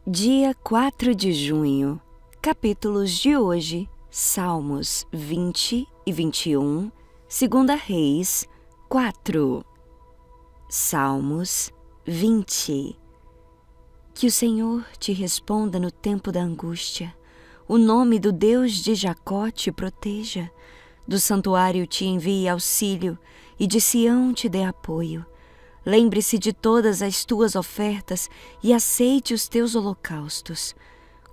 Dia 4 de junho, capítulos de hoje, Salmos 20 e 21, 2 Reis 4. Salmos 20. Que o Senhor te responda no tempo da angústia, o nome do Deus de Jacó te proteja, do santuário te envie auxílio e de Sião te dê apoio. Lembre-se de todas as tuas ofertas e aceite os teus holocaustos.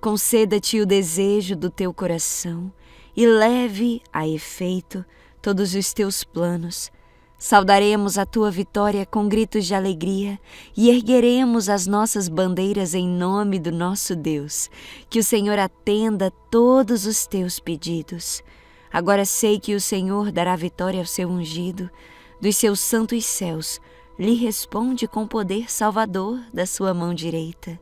Conceda-te o desejo do teu coração e leve a efeito todos os teus planos. Saudaremos a tua vitória com gritos de alegria e ergueremos as nossas bandeiras em nome do nosso Deus. Que o Senhor atenda todos os teus pedidos. Agora sei que o Senhor dará vitória ao seu ungido, dos seus santos céus. Lhe responde com poder salvador da sua mão direita.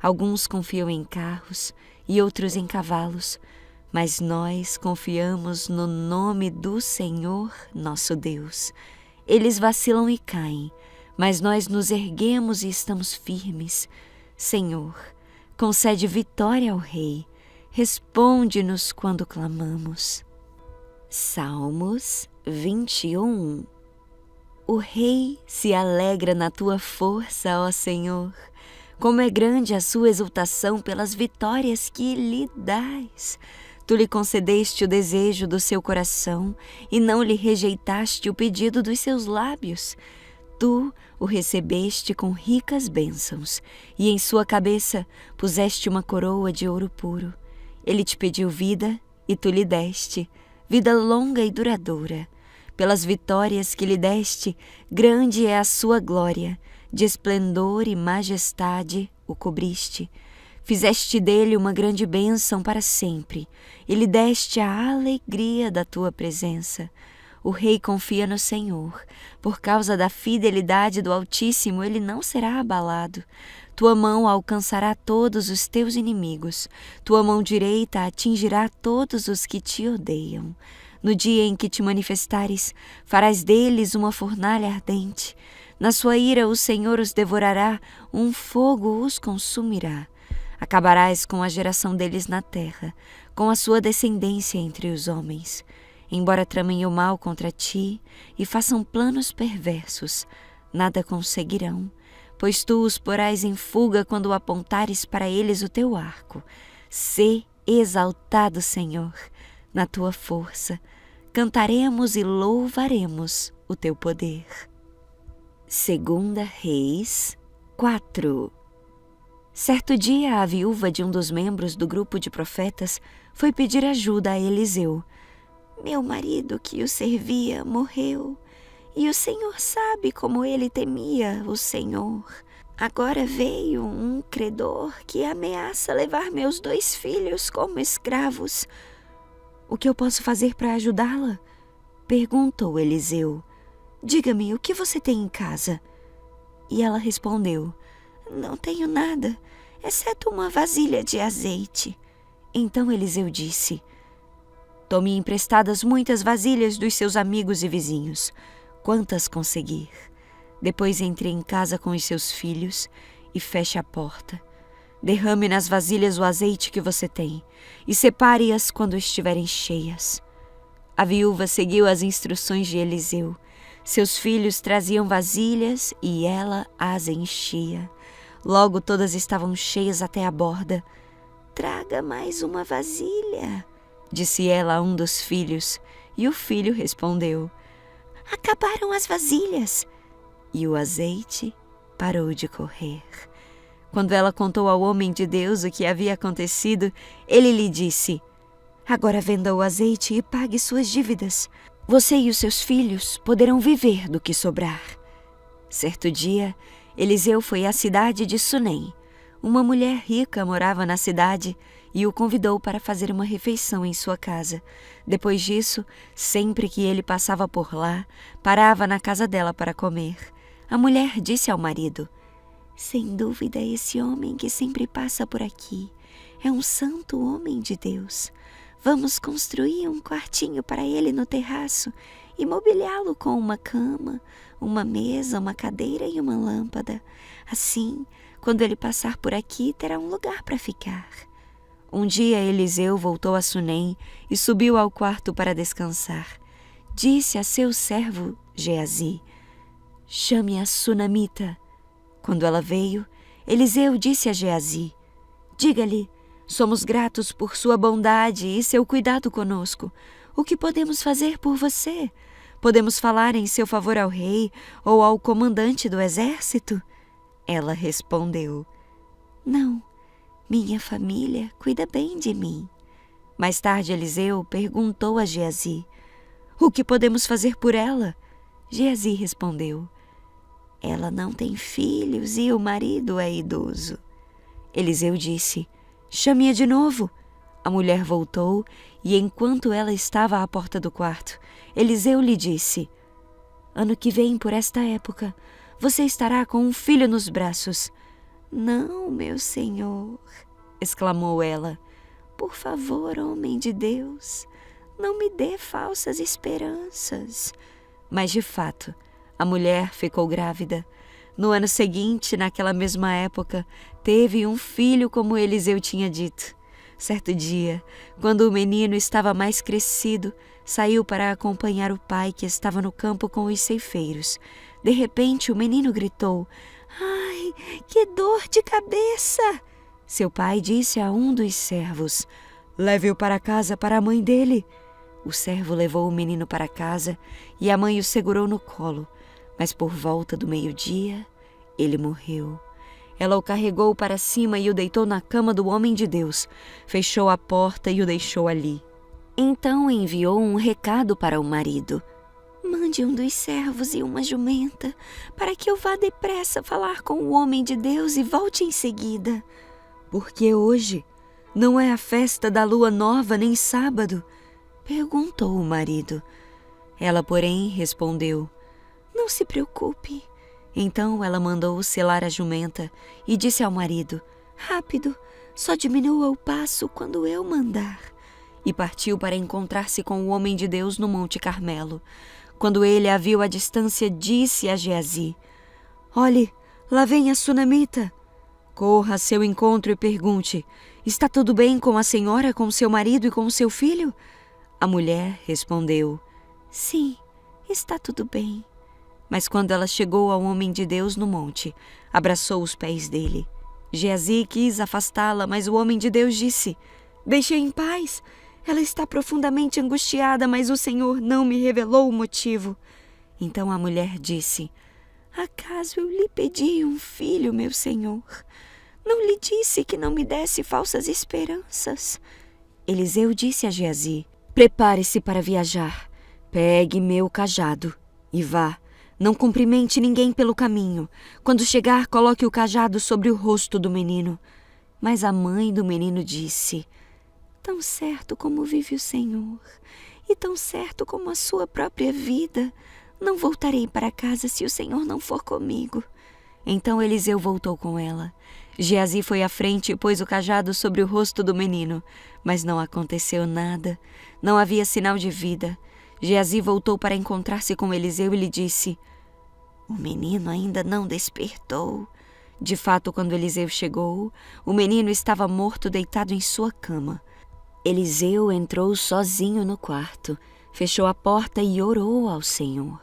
Alguns confiam em carros e outros em cavalos, mas nós confiamos no nome do Senhor nosso Deus. Eles vacilam e caem, mas nós nos erguemos e estamos firmes. Senhor, concede vitória ao Rei. Responde-nos quando clamamos. Salmos 21. O Rei se alegra na tua força, ó Senhor. Como é grande a sua exultação pelas vitórias que lhe dás. Tu lhe concedeste o desejo do seu coração e não lhe rejeitaste o pedido dos seus lábios. Tu o recebeste com ricas bênçãos e em sua cabeça puseste uma coroa de ouro puro. Ele te pediu vida e tu lhe deste, vida longa e duradoura. Pelas vitórias que lhe deste, grande é a sua glória, de esplendor e majestade o cobriste. Fizeste dele uma grande bênção para sempre, e lhe deste a alegria da tua presença. O rei confia no Senhor, por causa da fidelidade do Altíssimo ele não será abalado. Tua mão alcançará todos os teus inimigos, tua mão direita atingirá todos os que te odeiam. No dia em que te manifestares, farás deles uma fornalha ardente. Na sua ira o Senhor os devorará, um fogo os consumirá. Acabarás com a geração deles na terra, com a sua descendência entre os homens. Embora tramem o mal contra ti e façam planos perversos, nada conseguirão, pois tu os porás em fuga quando apontares para eles o teu arco. Sê exaltado, Senhor, na tua força, cantaremos e louvaremos o teu poder. 2 Reis 4. Certo dia a viúva de um dos membros do grupo de profetas foi pedir ajuda a Eliseu. Meu marido que o servia morreu, e o Senhor sabe como ele temia o Senhor. Agora veio um credor que ameaça levar meus 2 filhos como escravos. O que eu posso fazer para ajudá-la? Perguntou Eliseu. Diga-me, o que você tem em casa? E ela respondeu, não tenho nada, exceto uma vasilha de azeite. Então Eliseu disse, tome emprestadas muitas vasilhas dos seus amigos e vizinhos, quantas conseguir. Depois entre em casa com os seus filhos e feche a porta. Derrame nas vasilhas o azeite que você tem e separe-as quando estiverem cheias. A viúva seguiu as instruções de Eliseu. Seus filhos traziam vasilhas e ela as enchia. Logo todas estavam cheias até a borda. Traga mais uma vasilha, disse ela a um dos filhos, e o filho respondeu, acabaram as vasilhas. E o azeite parou de correr. Quando ela contou ao homem de Deus o que havia acontecido, ele lhe disse, agora venda o azeite e pague suas dívidas. Você e os seus filhos poderão viver do que sobrar. Certo dia, Eliseu foi à cidade de Sunem. Uma mulher rica morava na cidade e o convidou para fazer uma refeição em sua casa. Depois disso, sempre que ele passava por lá, parava na casa dela para comer. A mulher disse ao marido, sem dúvida esse homem que sempre passa por aqui é um santo homem de Deus. Vamos construir um quartinho para ele no terraço e mobiliá-lo com uma cama, uma mesa, uma cadeira e uma lâmpada. Assim, Quando ele passar por aqui, terá um lugar para ficar. Um dia Eliseu voltou a Sunem e subiu ao quarto para descansar. Disse a seu servo Geazi: chame a sunamita. Quando ela veio, Eliseu disse a Geazi: diga-lhe, somos gratos por sua bondade e seu cuidado conosco. O que podemos fazer por você? Podemos falar em seu favor ao rei ou ao comandante do exército? Ela respondeu: não, minha família cuida bem de mim. Mais tarde Eliseu perguntou a Geazi: o que podemos fazer por ela? Geazi respondeu: ela não tem filhos e o marido é idoso. Eliseu disse: chame-a de novo. A mulher voltou e, enquanto ela estava à porta do quarto, Eliseu lhe disse: ano que vem, por esta época, você estará com um filho nos braços. Não, meu senhor, exclamou ela. Por favor, homem de Deus, não me dê falsas esperanças. Mas, de fato, a mulher ficou grávida. No ano seguinte, naquela mesma época, teve um filho como Eliseu tinha dito. Certo dia, quando o menino estava mais crescido, saiu para acompanhar o pai que estava no campo com os ceifeiros. De repente, o menino gritou: ai, que dor de cabeça! Seu pai disse a um dos servos: leve-o para casa para a mãe dele. O servo levou o menino para casa e a mãe o segurou no colo. Mas por volta do meio-dia, ele morreu. Ela o carregou para cima e o deitou na cama do homem de Deus. Fechou a porta e o deixou ali. Então enviou um recado para o marido: mande um dos servos e uma jumenta, para que eu vá depressa falar com o homem de Deus e volte em seguida. Porque hoje não é a festa da lua nova nem sábado? Perguntou o marido. Ela, porém, respondeu: não se preocupe. Então ela mandou selar a jumenta e disse ao marido: rápido, só diminua o passo quando eu mandar. E partiu para encontrar-se com o homem de Deus no Monte Carmelo. Quando ele a viu à distância, disse a Geazi: olhe, lá vem a sunamita. Corra a seu encontro e pergunte: está tudo bem com a senhora, com seu marido e com seu filho? A mulher respondeu: sim, está tudo bem. Mas quando ela chegou ao homem de Deus no monte, abraçou os pés dele. Geazi quis afastá-la, mas o homem de Deus disse: deixe-a em paz. Ela está profundamente angustiada, mas o Senhor não me revelou o motivo. Então a mulher disse: acaso eu lhe pedi um filho, meu senhor? Não lhe disse que não me desse falsas esperanças? Eliseu disse a Geazi: prepare-se para viajar. Pegue meu cajado e vá. Não cumprimente ninguém pelo caminho. Quando chegar, coloque o cajado sobre o rosto do menino. Mas a mãe do menino disse: tão certo como vive o Senhor, e tão certo como a sua própria vida, não voltarei para casa se o Senhor não for comigo. Então Eliseu voltou com ela. Geazi foi à frente e pôs o cajado sobre o rosto do menino, mas não aconteceu nada. Não havia sinal de vida. Geazi voltou para encontrar-se com Eliseu e lhe disse: o menino ainda não despertou. De fato, quando Eliseu chegou, o menino estava morto deitado em sua cama. Eliseu entrou sozinho no quarto, fechou a porta e orou ao Senhor.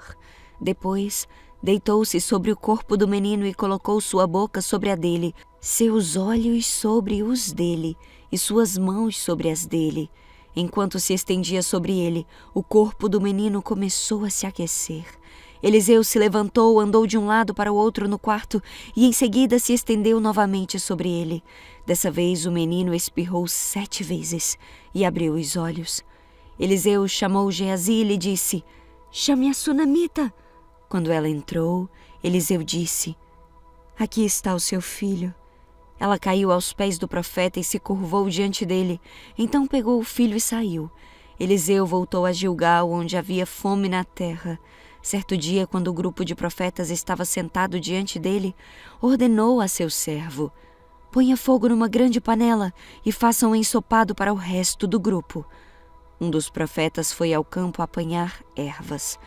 Depois, deitou-se sobre o corpo do menino e colocou sua boca sobre a dele, seus olhos sobre os dele e suas mãos sobre as dele. Enquanto se estendia sobre ele, o corpo do menino começou a se aquecer. Eliseu se levantou, andou de um lado para o outro no quarto e em seguida se estendeu novamente sobre ele. Dessa vez o menino espirrou 7 vezes e abriu os olhos. Eliseu chamou Geazi e lhe disse: chame a sunamita. Quando ela entrou, Eliseu disse: aqui está o seu filho. Ela caiu aos pés do profeta e se curvou diante dele. Então pegou o filho e saiu. Eliseu voltou a Gilgal, onde havia fome na terra. Certo dia, quando o grupo de profetas estava sentado diante dele, ordenou a seu servo: ponha fogo numa grande panela e faça um ensopado para o resto do grupo. Um dos profetas foi ao campo apanhar ervas.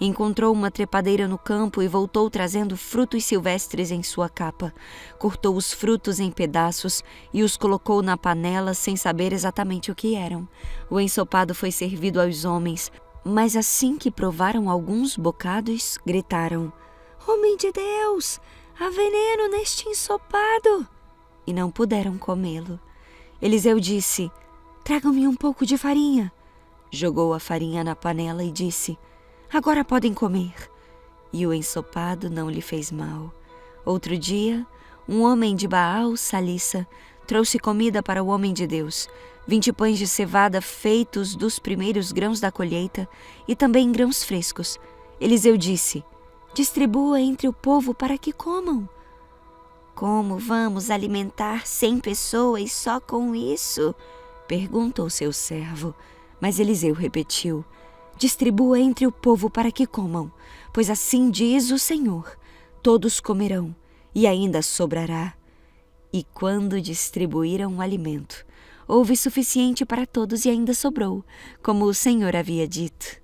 Encontrou uma trepadeira no campo e voltou trazendo frutos silvestres em sua capa. Cortou os frutos em pedaços e os colocou na panela sem saber exatamente o que eram. O ensopado foi servido aos homens, mas assim que provaram alguns bocados, gritaram: "Homem de Deus, há veneno neste ensopado!" E não puderam comê-lo. Eliseu disse: "Tragam-me um pouco de farinha." Jogou a farinha na panela e disse: "Agora podem comer." E o ensopado não lhe fez mal. Outro dia, um homem de Baal, Salissa, trouxe comida para o homem de Deus: 20 pães de cevada feitos dos primeiros grãos da colheita e também grãos frescos. Eliseu disse: "Distribua entre o povo para que comam." "Como vamos alimentar 100 pessoas só com isso?" perguntou seu servo. Mas Eliseu repetiu: "Distribua entre o povo para que comam, pois assim diz o Senhor: todos comerão e ainda sobrará." E quando distribuíram o alimento, houve suficiente para todos e ainda sobrou, como o Senhor havia dito.